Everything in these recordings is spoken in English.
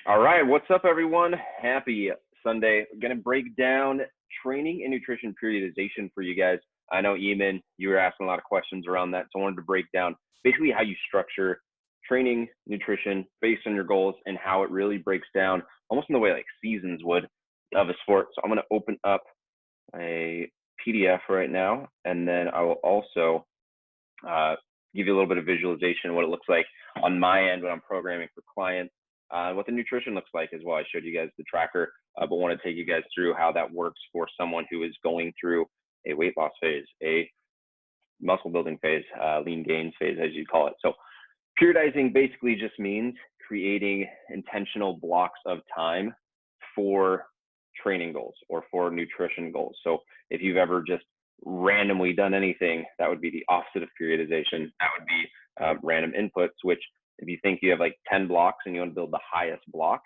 All right, what's up, everyone? Happy Sunday. I'm going to break down training and nutrition periodization for you guys. I know, Eamon, you were asking a lot of questions around that, so I wanted to break down basically how you structure training, nutrition based on your goals and how it really breaks down almost in the way like seasons would of a sport. So I'm going to open up a PDF right now, and then I will also give you a little bit of visualization of what it looks like on my end when I'm programming for clients. What the nutrition looks like as well. I showed you guys the tracker, but want to take you guys through how that works for someone who is going through a weight loss phase, a muscle building phase, lean gains phase, as you call it. So periodizing basically just means creating intentional blocks of time for training goals or for nutrition goals. So if you've ever just randomly done anything, that would be the opposite of periodization. That would be random inputs, which if you think you have like 10 blocks and you want to build the highest block,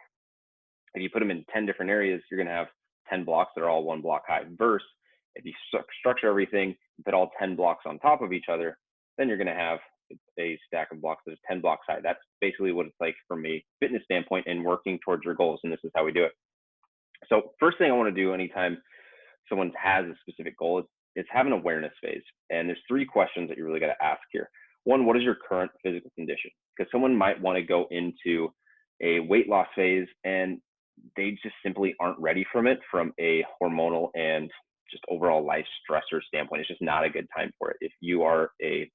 if you put them in 10 different areas, you're going to have 10 blocks that are all one block high. Versus if you structure everything, put all 10 blocks on top of each other, then you're going to have a stack of blocks that is 10 blocks high. That's basically what it's like from a fitness standpoint and working towards your goals. And this is how we do it. So first thing I want to do anytime someone has a specific goal is have an awareness phase. And there's three questions that you really got to ask here. One, what is your current physical condition? Because someone might want to go into a weight loss phase and they just simply aren't ready from it from a hormonal and just overall life stressor standpoint. It's just not a good time for it. If you are a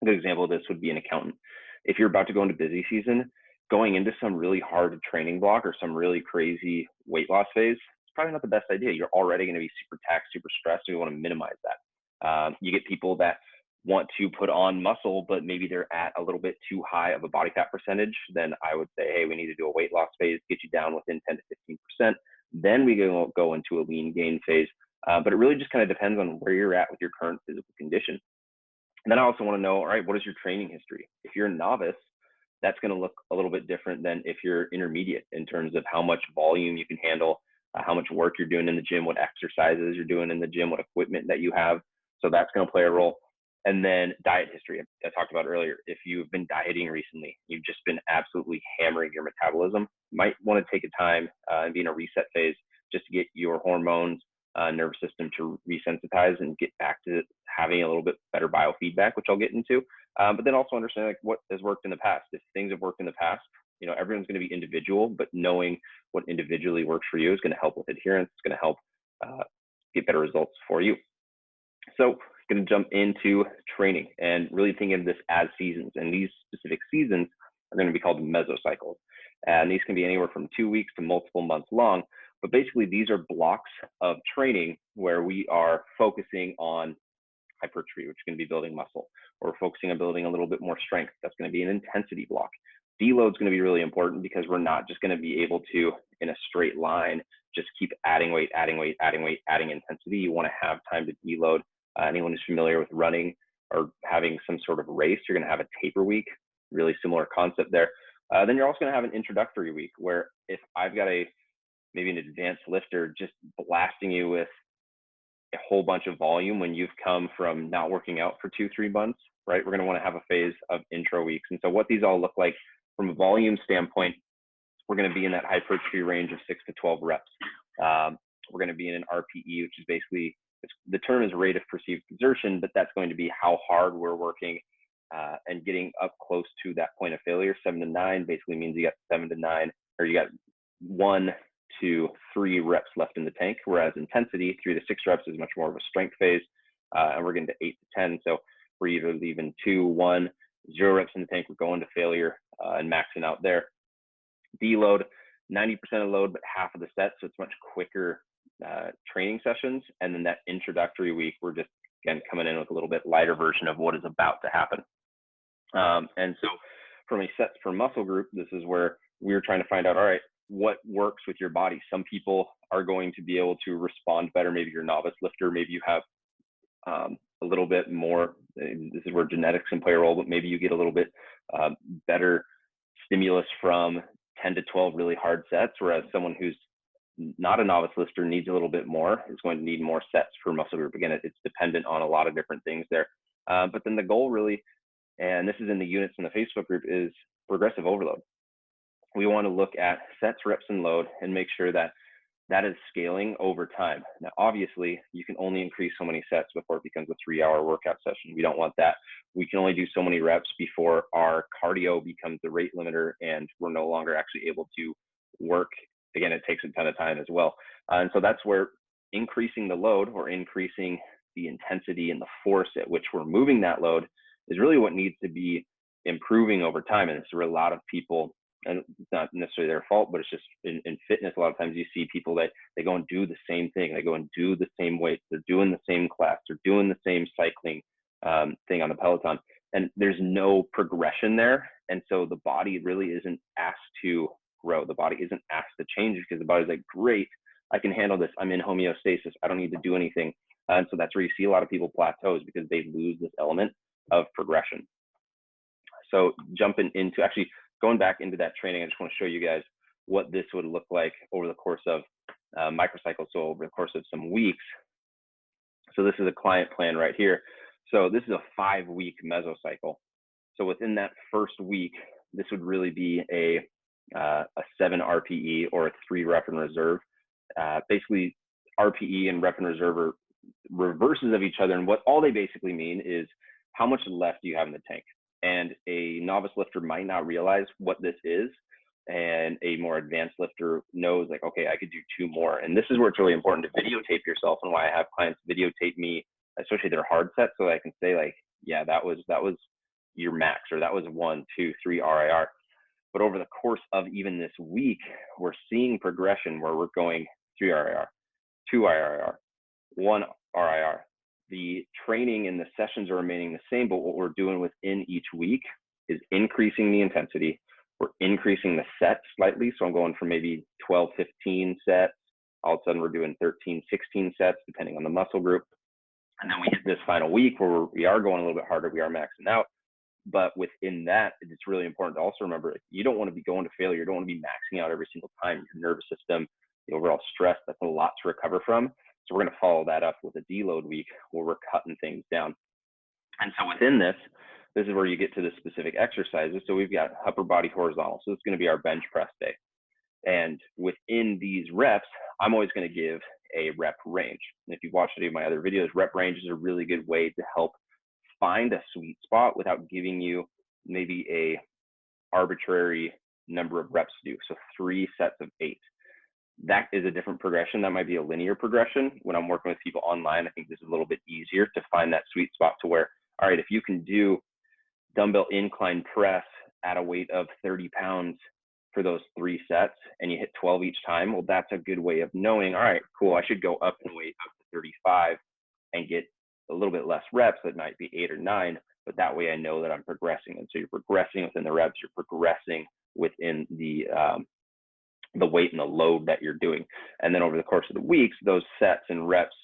good example of this would be an accountant. If you're about to go into busy season, going into some really hard training block or some really crazy weight loss phase, it's probably not the best idea. You're already going to be super taxed, super stressed, and we want to minimize that. You get people that want to put on muscle, but maybe they're at a little bit too high of a body fat percentage, then I would say, hey, we need to do a weight loss phase, get you down within 10 to 15%. Then we go into a lean gain phase. But it really just kind of depends on where you're at with your current physical condition. And then I also want to know, all right, what is your training history? If you're a novice, that's going to look a little bit different than if you're intermediate in terms of how much volume you can handle, how much work you're doing in the gym, what exercises you're doing in the gym, what equipment that you have. So that's going to play a role. And then diet history, I talked about earlier. If you've been dieting recently, you've just been absolutely hammering your metabolism, you might want to take a time and be in a reset phase just to get your hormones, nervous system to resensitize and get back to having a little bit better biofeedback, which I'll get into. But then also understand like what has worked in the past. If things have worked in the past, you know, everyone's going to be individual, but knowing what individually works for you is going to help with adherence. It's going to help get better results for you. So going to jump into training and really think of this as seasons. And these specific seasons are going to be called mesocycles. And these can be anywhere from 2 weeks to multiple months long. But basically, these are blocks of training where we are focusing on hypertrophy, which is going to be building muscle, or focusing on building a little bit more strength. That's going to be an intensity block. Deload is going to be really important because we're not just going to be able to, in a straight line, just keep adding weight, adding intensity. You want to have time to deload. Anyone who's familiar with running or having some sort of race, you're going to have a taper week, really similar concept there. Then you're also going to have an introductory week where if I've got maybe an advanced lifter just blasting you with a whole bunch of volume when you've come from not working out for 2-3 months, right? We're going to want to have a phase of intro weeks. And so what these all look like from a volume standpoint, we're going to be in that hypertrophy range of 6 to 12 reps. We're going to be in an RPE, which is basically, the term is rate of perceived exertion, but that's going to be how hard we're working and getting up close to that point of failure. 7 to 9 basically means you got 7 to 9, or you got 1 to 3 reps left in the tank, whereas intensity, 3 to 6 reps is much more of a strength phase, and we're getting to 8 to 10. So we're either leaving 2, 1, 0 reps in the tank, we're going to failure and maxing out there. Deload, 90% of load, but half of the set, so it's much quicker training sessions. And then that introductory week, we're just, again, coming in with a little bit lighter version of what is about to happen. And so from a sets per muscle group, this is where we're trying to find out, all right, what works with your body. Some people are going to be able to respond better. Maybe you're a novice lifter. Maybe you have a little bit more, this is where genetics can play a role, but maybe you get a little bit better stimulus from 10 to 12 really hard sets, whereas someone who's not a novice lifter needs a little bit more, is going to need more sets per muscle group. Again, it's dependent on a lot of different things there. But then the goal really, and this is in the units in the Facebook group, is progressive overload. we want to look at sets, reps, and load and make sure that that is scaling over time. Now, obviously, you can only increase so many sets before it becomes a 3-hour workout session. We don't want that. We can only do so many reps before our cardio becomes the rate limiter and we're no longer actually able to work. Again, it takes a ton of time as well. And so that's where increasing the load or increasing the intensity and the force at which we're moving that load is really what needs to be improving over time. And it's where a lot of people, and it's not necessarily their fault, but it's just in fitness, a lot of times you see people that they go and do the same thing. They go and do the same weights. They're doing the same class. They're doing the same cycling thing on the Peloton. And there's no progression there. And so the body really isn't asked to grow. The body isn't asked to change because the body's like, great, I can handle this. I'm in homeostasis. I don't need to do anything. And so that's where you see a lot of people plateaus because they lose this element of progression. So jumping into actually going back into that training, I just want to show you guys what this would look like over the course of microcycles. So over the course of some weeks. So this is a client plan right here. So this is a 5-week mesocycle. So within that first week, this would really be a 7 RPE or a 3 rep and reserve. Basically, RPE and rep and reserve are reverses of each other. And what all they basically mean is how much left do you have in the tank? And a novice lifter might not realize what this is. And a more advanced lifter knows like, okay, I could do 2 more. And this is where it's really important to videotape yourself, and why I have clients videotape me, especially their hard sets, so that I can say like, yeah, that was your max, or that was 1, 2, 3 RIR. But over the course of even this week, we're seeing progression where we're going 3 RIR, 2 RIR, 1 RIR. The training and the sessions are remaining the same, but what we're doing within each week is increasing the intensity. We're increasing the sets slightly. So I'm going from maybe 12, 15 sets. All of a sudden we're doing 13, 16 sets, depending on the muscle group. And then we hit this final week where we are going a little bit harder. We are maxing out. But within that, it's really important to also remember, you don't want to be going to failure. You don't want to be maxing out every single time. Your nervous system, the overall stress, that's a lot to recover from. So we're going to follow that up with a deload week where we're cutting things down. And so within this is where you get to the specific exercises. So we've got upper body horizontal. So it's going to be our bench press day. And within these reps, I'm always going to give a rep range. And if you've watched any of my other videos, rep range is a really good way to help find a sweet spot without giving you maybe a arbitrary number of reps to do. So 3 sets of 8. That is a different progression. That might be a linear progression. When I'm working with people online, I think this is a little bit easier to find that sweet spot to where, all right, if you can do dumbbell incline press at a weight of 30 pounds for those 3 sets and you hit 12 each time, well, that's a good way of knowing, all right, cool, I should go up in weight up to 35 and get a little bit less reps. That might be 8 or 9, but that way I know that I'm progressing. And so you're progressing within the reps, you're progressing within the weight and the load that you're doing. And then over the course of the weeks, those sets and reps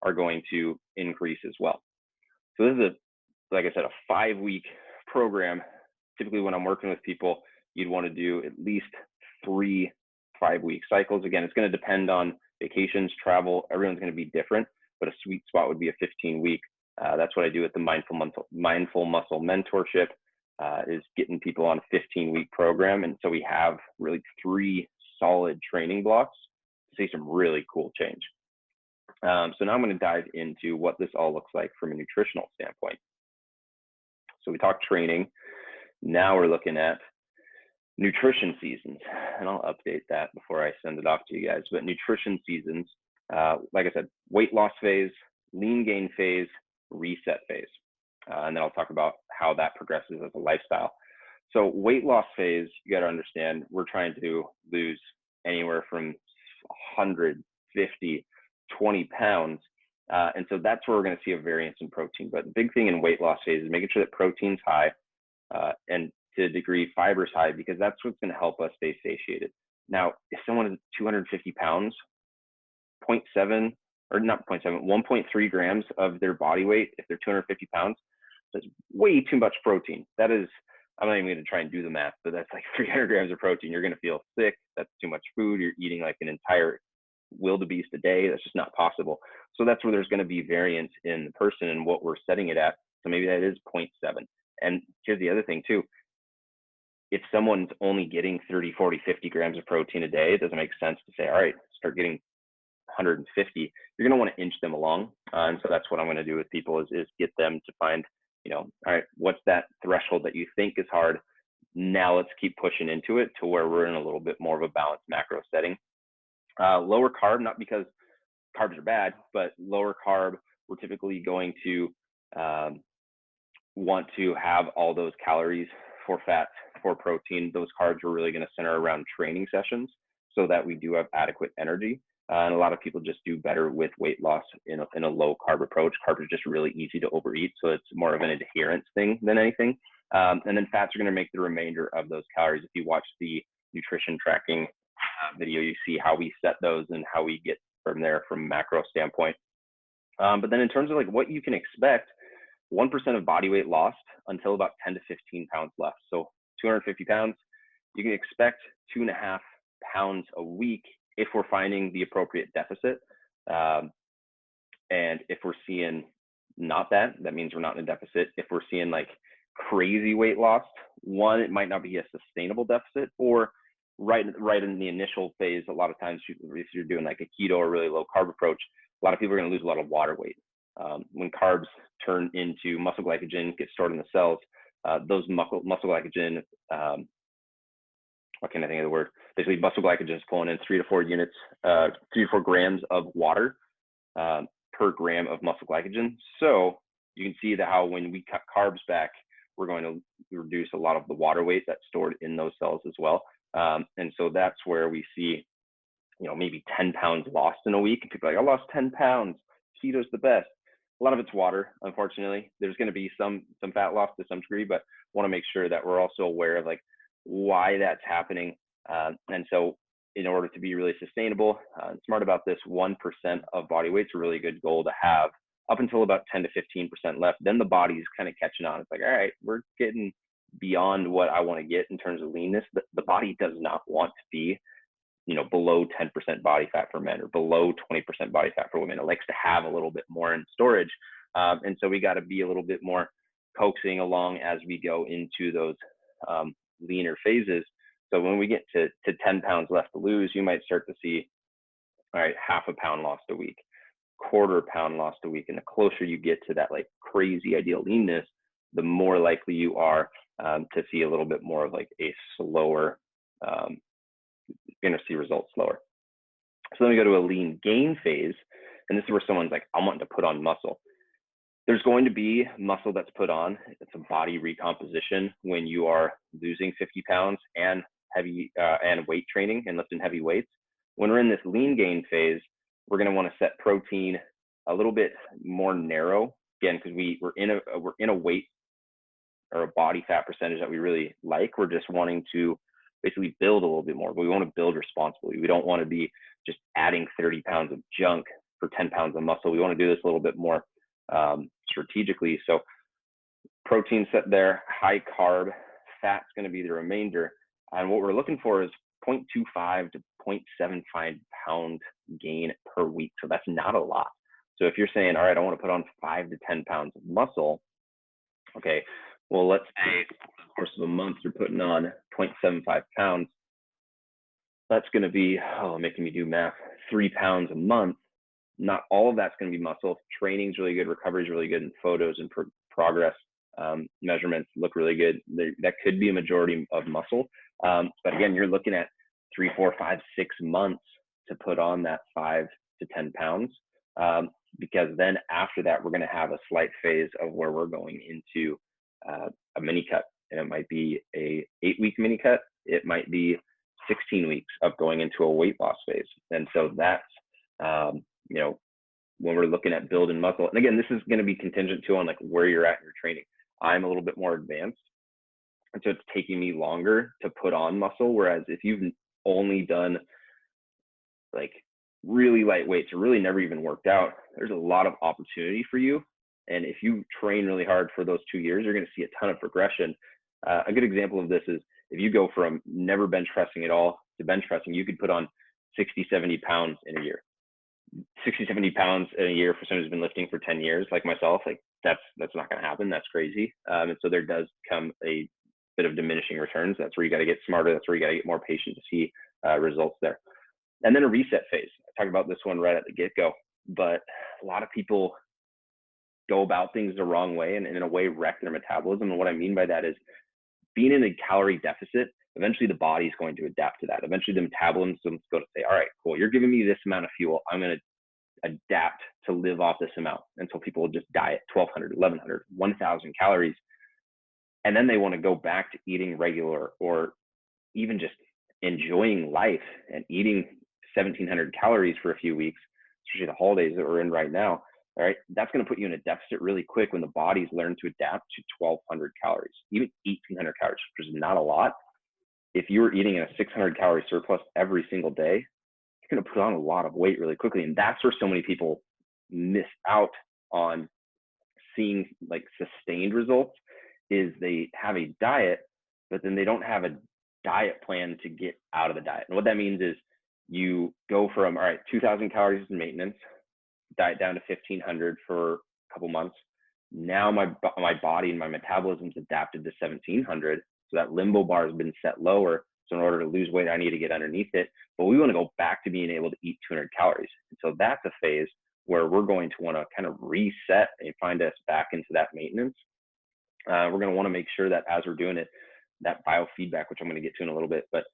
are going to increase as well. So this is like I said, a 5-week program. Typically when I'm working with people, you'd want to do at least 3 5-week cycles. Again, it's going to depend on vacations, travel. Everyone's going to be different, but a sweet spot would be a 15-week. That's what I do at the Mindful Muscle Mentorship, is getting people on a 15-week program. And so we have really 3 solid training blocks to see some really cool change. So now I'm going to dive into what this all looks like from a nutritional standpoint. So we talked training. Now we're looking at nutrition seasons, and I'll update that before I send it off to you guys. But nutrition seasons, like I said, weight loss phase, lean gain phase, reset phase. And then I'll talk about how that progresses as a lifestyle. So weight loss phase, you got to understand, we're trying to lose anywhere from 150, 20 pounds. And so that's where we're going to see a variance in protein. But the big thing in weight loss phase is making sure that protein's high, and to a degree fiber's high, because that's what's going to help us stay satiated. Now, if someone is 250 pounds, 0.7 or not 0.7, 1.3 grams of their body weight, if they're 250 pounds, that's way too much protein. That is, I'm not even going to try and do the math, but that's like 300 grams of protein. You're going to feel sick. That's too much food. You're eating like an entire wildebeest a day. That's just not possible. So that's where there's going to be variance in the person and what we're setting it at. So maybe that is 0.7. And here's the other thing too. if someone's only getting 30, 40, 50 grams of protein a day, it doesn't make sense to say, all right, start getting 150. You're going to want to inch them along. And so that's what I'm going to do with people is get them to find, all right, what's that threshold that you think is hard? Now let's keep pushing into it to where we're in a little bit more of a balanced macro setting. Lower carb, not because carbs are bad, but lower carb, we're typically going to want to have all those calories for fat, for protein. Those carbs are really going to center around training sessions so that we do have adequate energy. And a lot of people just do better with weight loss in a low carb approach. Carbs are just really easy to overeat, so it's more of an adherence thing than anything. And then fats are going to make the remainder of those calories. If you watch the nutrition tracking video, you see how we set those and how we get from there from a macro standpoint. But then in terms of like what you can expect, 1% of body weight lost until about 10 to 15 pounds left. So 250 pounds, you can expect 2.5 pounds a week if we're finding the appropriate deficit. And if we're seeing not that means we're not in a deficit. If we're seeing like crazy weight loss, one, it might not be a sustainable deficit, or right in the initial phase, a lot of times if you're doing like a keto or really low carb approach, a lot of people are going to lose a lot of water weight. When carbs turn into muscle glycogen, get stored in the cells, those muscle glycogen, what can I think of the word? Basically, muscle glycogen is pulling in 3 to 4 grams of water per gram of muscle glycogen. So you can see that how when we cut carbs back, we're going to reduce a lot of the water weight that's stored in those cells as well. And so that's where we see, maybe 10 pounds lost in a week. And people are like, I lost 10 pounds. Keto's the best. A lot of it's water, unfortunately. There's going to be some fat loss to some degree, but want to make sure that we're also aware of like why that's happening. And so in order to be really sustainable and smart about this, 1% of body weight's a really good goal to have up until about 10 to 15% left. Then the body's kind of catching on. It's like, all right, we're getting beyond what I want to get in terms of leanness. The body does not want to be, below 10% body fat for men or below 20% body fat for women. It likes to have a little bit more in storage. And so we got to be a little bit more coaxing along as we go into those leaner phases. So when we get to 10 pounds left to lose, you might start to see, all right, 0.5 pound lost a week, 1/4 pound lost a week. And the closer you get to that like crazy ideal leanness, the more likely you are to see a little bit more of like a slower, you're going to see results slower. So then we go to a lean gain phase. And this is where someone's like, I want to put on muscle. There's going to be muscle that's put on. It's a body recomposition when you are losing 50 pounds and heavy and weight training and lifting heavy weights. When we're in this lean gain phase, we're going to want to set protein a little bit more narrow, again, because we're in a weight or a body fat percentage that we really like. We're just wanting to basically build a little bit more, but we want to build responsibly. We don't want to be just adding 30 pounds of junk for 10 pounds of muscle. We want to do this a little bit more strategically. So protein set there, high carb, fat's going to be the remainder. And what we're looking for is 0.25 to 0.75 pound gain per week. So that's not a lot. So if you're saying, all right, I want to put on 5 to 10 pounds of muscle, okay, well, let's say over the course of a month, you're putting on 0.75 pounds. That's going to be, making me do math, 3 pounds a month. Not all of that's going to be muscle. Training's really good. Recovery is really good. And photos and progress measurements look really good. That could be a majority of muscle. But again, you're looking at 3, 4, 5, 6 months to put on that 5 to 10 pounds. Because then after that, we're going to have a slight phase of where we're going into a mini cut. And it might be a 8-week mini cut. It might be 16 weeks of going into a weight loss phase. And so that's, when we're looking at building muscle, and again, this is going to be contingent too on like where you're at in your training. I'm a little bit more advanced, and so it's taking me longer to put on muscle. Whereas if you've only done like really light weights or really never even worked out, there's a lot of opportunity for you. And if you train really hard for those 2 years, you're going to see a ton of progression. A good example of this is if you go from never bench pressing at all to bench pressing, you could put on 60, 70 pounds in a year. 60, 70 pounds in a year for someone who's been lifting for 10 years, like myself, like that's not going to happen. That's crazy. And so there does come a bit of diminishing returns. That's where you got to get smarter. That's where you got to get more patient to see results there. And then a reset phase. I talked about this one right at the get-go, but a lot of people go about things the wrong way and in a way wreck their metabolism. And what I mean by that is being in a calorie deficit, eventually the body's going to adapt to that. Eventually the metabolism is going to say, all right, cool, you're giving me this amount of fuel. I'm going to adapt to live off this amount. And so people will just diet 1,200, 1,100, 1,000 calories. And then they want to go back to eating regular or even just enjoying life and eating 1,700 calories for a few weeks, especially the holidays that we're in right now. All right, that's going to put you in a deficit really quick when the body's learned to adapt to 1,200 calories, even 1,800 calories, which is not a lot. If you were eating in a 600 calorie surplus every single day, you're going to put on a lot of weight really quickly. And that's where so many people miss out on seeing like sustained results, is they have a diet, but then they don't have a diet plan to get out of the diet. And what that means is you go from, all right, 2,000 calories in maintenance, diet down to 1,500 for a couple months. Now my body and my metabolism's adapted to 1,700. So that limbo bar has been set lower. So in order to lose weight, I need to get underneath it. But we want to go back to being able to eat 200 calories. And so that's a phase where we're going to want to kind of reset and find us back into that maintenance. We're going to want to make sure that as we're doing it, that biofeedback, which I'm going to get to in a little bit, but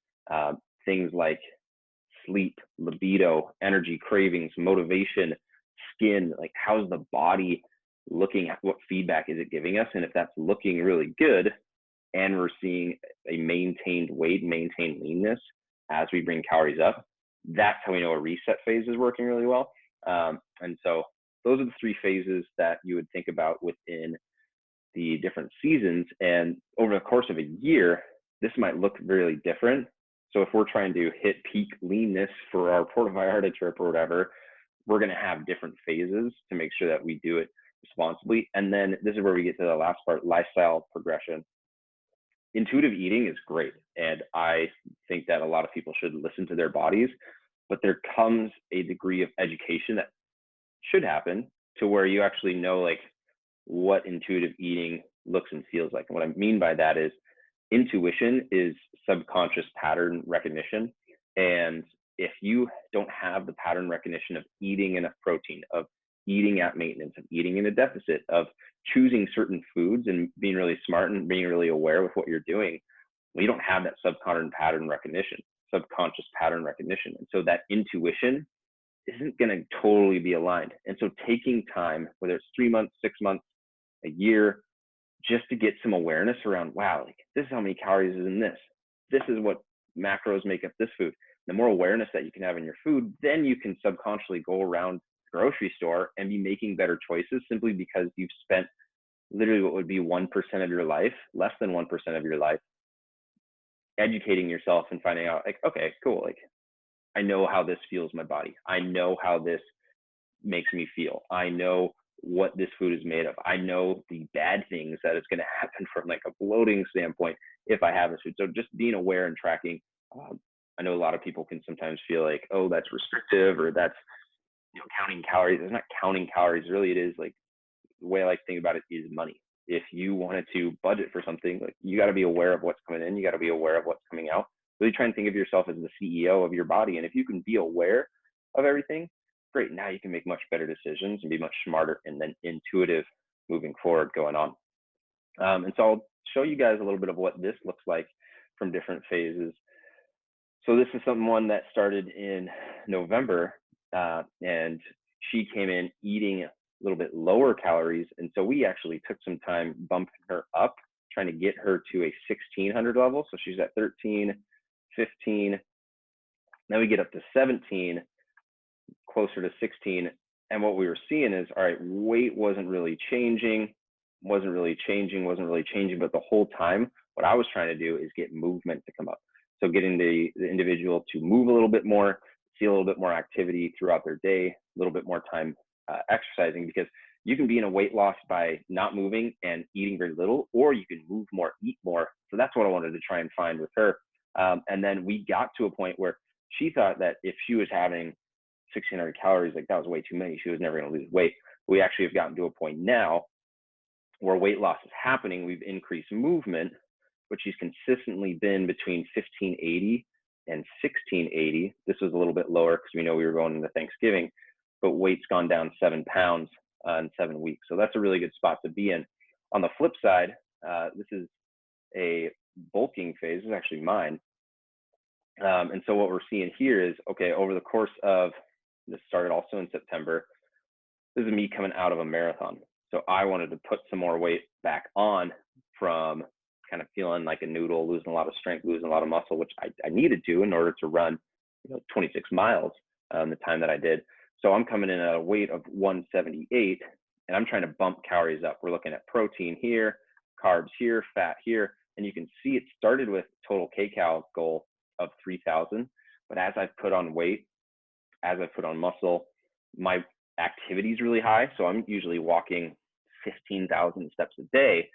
things like sleep, libido, energy, cravings, motivation, skin, like how's the body looking at, what feedback is it giving us? And if that's looking really good and we're seeing a maintained weight, maintained leanness as we bring calories up, that's how we know a reset phase is working really well. And so those are the three phases that you would think about within the different seasons. And over the course of a year, this might look really different. So if we're trying to hit peak leanness for our Puerto Vallarta trip or whatever, we're going to have different phases to make sure that we do it responsibly. And then this is where we get to the last part, lifestyle progression. Intuitive eating is great. And I think that a lot of people should listen to their bodies, but there comes a degree of education that should happen to where you actually know like what intuitive eating looks and feels like. And what I mean by that is intuition is subconscious pattern recognition. And if you don't have the pattern recognition of eating enough protein, of eating at maintenance, of eating in a deficit, of choosing certain foods and being really smart and being really aware with what you're doing, well, you don't have that subconscious pattern recognition. And so that intuition isn't going to totally be aligned. And so taking time, whether it's 3 months, 6 months, a year, just to get some awareness around, wow, like this is how many calories is in this. This is what macros make up this food. The more awareness that you can have in your food, then you can subconsciously go around the grocery store and be making better choices simply because you've spent literally what would be 1% of your life, less than 1% of your life, educating yourself and finding out like, okay, cool. Like I know how this feels my body. I know how this makes me feel. I know what this food is made of. I know the bad things that is going to happen from like a bloating standpoint if I have this food. So just being aware and tracking. I know a lot of people can sometimes feel like, oh, that's restrictive or that's, counting calories. It's not counting calories. Really, it is like the way I like to think about it is money. If you wanted to budget for something, like you got to be aware of what's coming in. You got to be aware of what's coming out. Really try and think of yourself as the CEO of your body. And if you can be aware of everything, great. Now you can make much better decisions and be much smarter and then intuitive moving forward going on. And so I'll show you guys a little bit of what this looks like from different phases. So this is someone that started in November and she came in eating a little bit lower calories. And so we actually took some time bumping her up, trying to get her to a 1,600 level. So she's at 13, 15. Now we get up to 17, closer to 16. And what we were seeing is, all right, weight wasn't really changing, but the whole time, what I was trying to do is get movement to come up. So getting the individual to move a little bit more, see a little bit more activity throughout their day, a little bit more time exercising, because you can be in a weight loss by not moving and eating very little, or you can move more, eat more. So that's what I wanted to try and find with her. And then we got to a point where she thought that if she was having 1,600 calories, like that was way too many. She was never going to lose weight. We actually have gotten to a point now where weight loss is happening. We've increased movement, but she's consistently been between 1580 and 1680. This was a little bit lower because we know we were going into Thanksgiving, but weight's gone down 7 pounds in 7 weeks. So that's a really good spot to be in. On the flip side, this is a bulking phase. This is actually mine. And so what we're seeing here is, okay, over the course of, this started also in September, this is me coming out of a marathon. So I wanted to put some more weight back on from kind of feeling like a noodle, losing a lot of strength, losing a lot of muscle, which I needed to in order to run 26 miles the time that I did. So I'm coming in at a weight of 178, and I'm trying to bump calories up. We're looking at protein here, carbs here, fat here, and you can see it started with total kcal goal of 3,000, but as I've put on weight, as I've put on muscle, my activity is really high. So I'm usually walking 15,000 steps a day.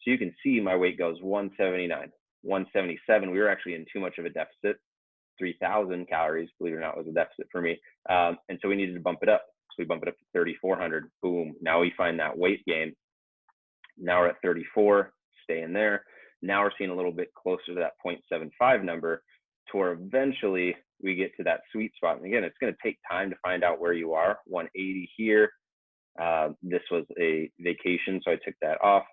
So you can see my weight goes 179, 177. We were actually in too much of a deficit. 3,000 calories, believe it or not, was a deficit for me. And so we needed to bump it up. So we bump it up to 3,400. Boom. Now we find that weight gain. Now we're at 34, staying there. Now we're seeing a little bit closer to that 0.75 number, to where eventually we get to that sweet spot. And again, it's going to take time to find out where you are. 180 here. This was a vacation, so I took that off.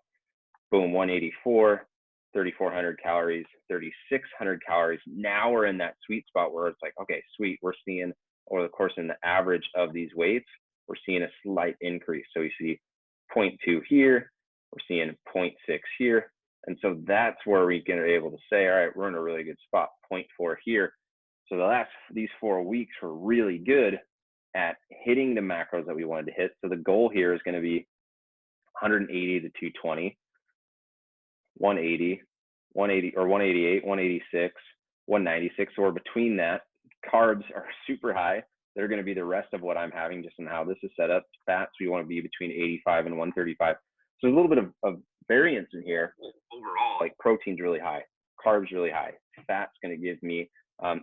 Boom, 184, 3,400 calories, 3,600 calories. Now we're in that sweet spot where it's like, okay, sweet. We're seeing over the course in the average of these weights, we're seeing a slight increase. So we see 0.2 here, we're seeing 0.6 here. And so that's where we can be able to say, all right, we're in a really good spot, 0.4 here. So these 4 weeks were really good at hitting the macros that we wanted to hit. So the goal here is going to be 180 to 220, 180, 180 or 188, 186, 196. So we're between that. Carbs are super high. They're going to be the rest of what I'm having just in how this is set up. Fats, we want to be between 85 and 135. So there's a little bit of variance in here. Overall, like protein's really high, carbs really high. Fat's going to give me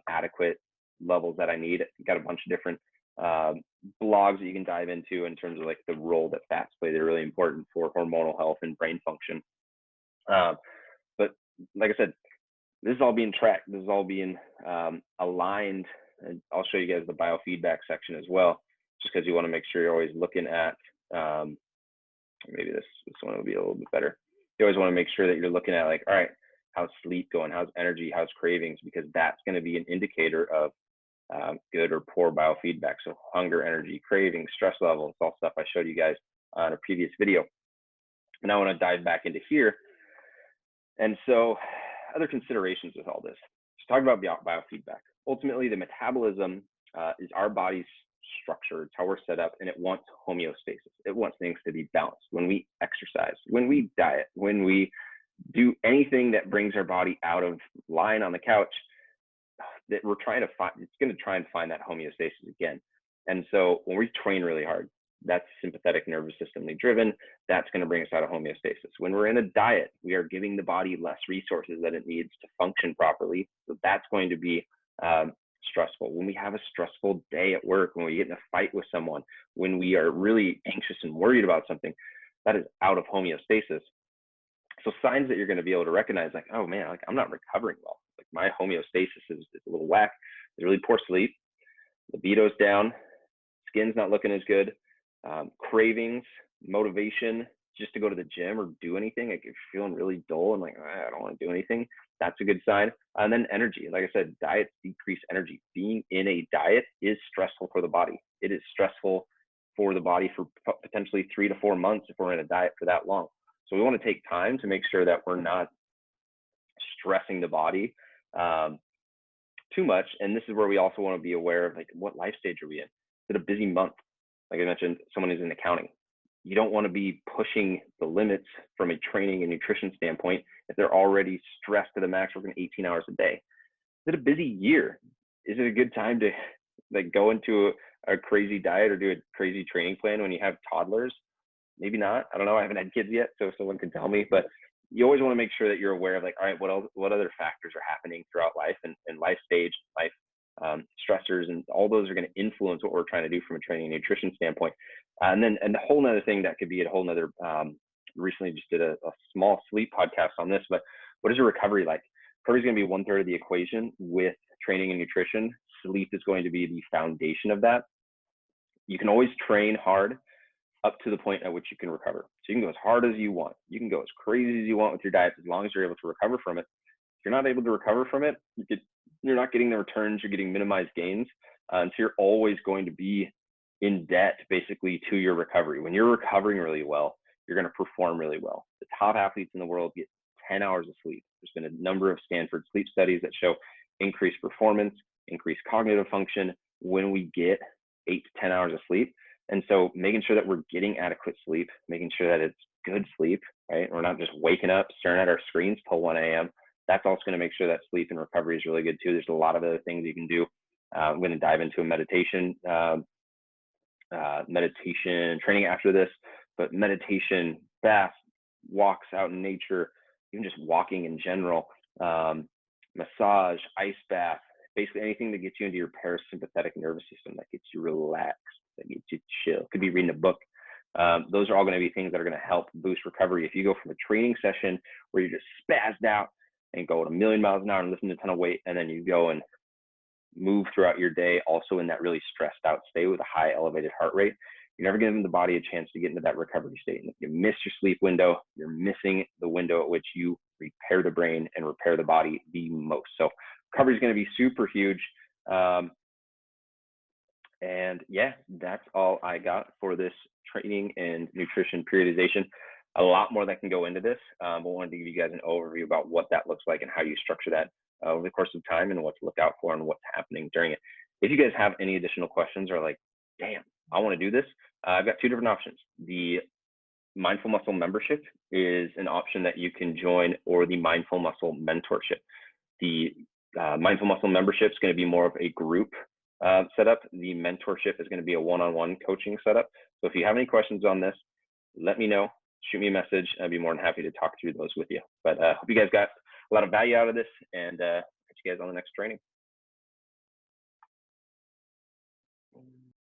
adequate levels that I need. Got a bunch of different blogs that you can dive into in terms of like the role that fats play. They're really important for hormonal health and brain function. But like I said, this is all being tracked. This is all being aligned. And I'll show you guys the biofeedback section as well, just because you want to make sure you're always looking at, maybe this one will be a little bit better. You always want to make sure that you're looking at like, all right, how's sleep going? How's energy? How's cravings? Because that's going to be an indicator of good or poor biofeedback. So hunger, energy, cravings, stress levels, it's all stuff I showed you guys in a previous video. And I want to dive back into here. And so other considerations with all this. Let's talk about biofeedback. Ultimately, the metabolism is our body's structure. It's how we're set up, and it wants homeostasis. It wants things to be balanced. When we exercise, when we diet, when we do anything that brings our body out of lying on the couch, that we're trying to find, it's going to try and find that homeostasis again. And so when we train really hard, that's sympathetic nervous systemly driven. That's going to bring us out of homeostasis. When we're in a diet, we are giving the body less resources that it needs to function properly. So that's going to be stressful. When we have a stressful day at work, when we get in a fight with someone, when we are really anxious and worried about something, that is out of homeostasis. So signs that you're going to be able to recognize, like, oh man, like I'm not recovering well. Like my homeostasis is a little whack. There's really poor sleep. Libido's down. Skin's not looking as good. Cravings, motivation, just to go to the gym or do anything. Like if you're feeling really dull and like, I don't want to do anything, that's a good sign. And then energy. Like I said, diets decrease energy. Being in a diet is stressful for the body. It is stressful for the body for potentially 3 to 4 months if we're in a diet for that long. So we want to take time to make sure that we're not stressing the body too much. And this is where we also want to be aware of like what life stage are we in? Is it a busy month? Like I mentioned, someone who's in accounting. You don't want to be pushing the limits from a training and nutrition standpoint if they're already stressed to the max, working 18 hours a day. Is it a busy year? Is it a good time to like go into a crazy diet or do a crazy training plan when you have toddlers? Maybe not. I don't know. I haven't had kids yet, so someone can tell me. But you always want to make sure that you're aware of like, all right, what other factors are happening throughout life and life stage, life stressors, and all those are going to influence what we're trying to do from a training and nutrition standpoint. And a whole nother thing that could be a whole nother, recently just did a small sleep podcast on this, but what is your recovery like? Recovery is going to be 1/3 of the equation with training and nutrition. Sleep is going to be the foundation of that. You can always train hard up to the point at which you can recover. So you can go as hard as you want. You can go as crazy as you want with your diet as long as you're able to recover from it. If you're not able to recover from it, you're not getting the returns, you're getting minimized gains. And so you're always going to be in debt basically to your recovery. When you're recovering really well, you're going to perform really well. The top athletes in the world get 10 hours of sleep. There's been a number of Stanford sleep studies that show increased performance, increased cognitive function when we get 8 to 10 hours of sleep. And so making sure that we're getting adequate sleep, making sure that it's good sleep, right? We're not just waking up, staring at our screens till 1 a.m. That's also going to make sure that sleep and recovery is really good too. There's a lot of other things you can do. I'm going to dive into a meditation training after this, but meditation, baths, walks out in nature, even just walking in general, massage, ice bath, basically anything that gets you into your parasympathetic nervous system, that gets you relaxed, that gets you chill. Could be reading a book. Those are all going to be things that are going to help boost recovery. If you go from a training session where you're just spazzed out and go at 1,000,000 miles an hour and listen to a ton of weight, and then you go and move throughout your day also in that really stressed out state with a high elevated heart rate, you're never giving the body a chance to get into that recovery state. And if you miss your sleep window, you're missing the window at which you repair the brain and repair the body the most. So recovery is going to be super huge. And yeah, that's all I got for this training and nutrition periodization. A lot more that can go into this, but I wanted to give you guys an overview about what that looks like and how you structure that over the course of time and what to look out for and what's happening during it. If you guys have any additional questions or like, damn, I want to do this, I've got 2 different options. The Mindful Muscle membership is an option that you can join, or the Mindful Muscle mentorship. The Mindful Muscle membership is going to be more of a group setup. The mentorship is going to be a one-on-one coaching setup. So if you have any questions on this, let me know. Shoot me a message. I'd be more than happy to talk through those with you. But hope you guys got a lot of value out of this, and catch you guys on the next training.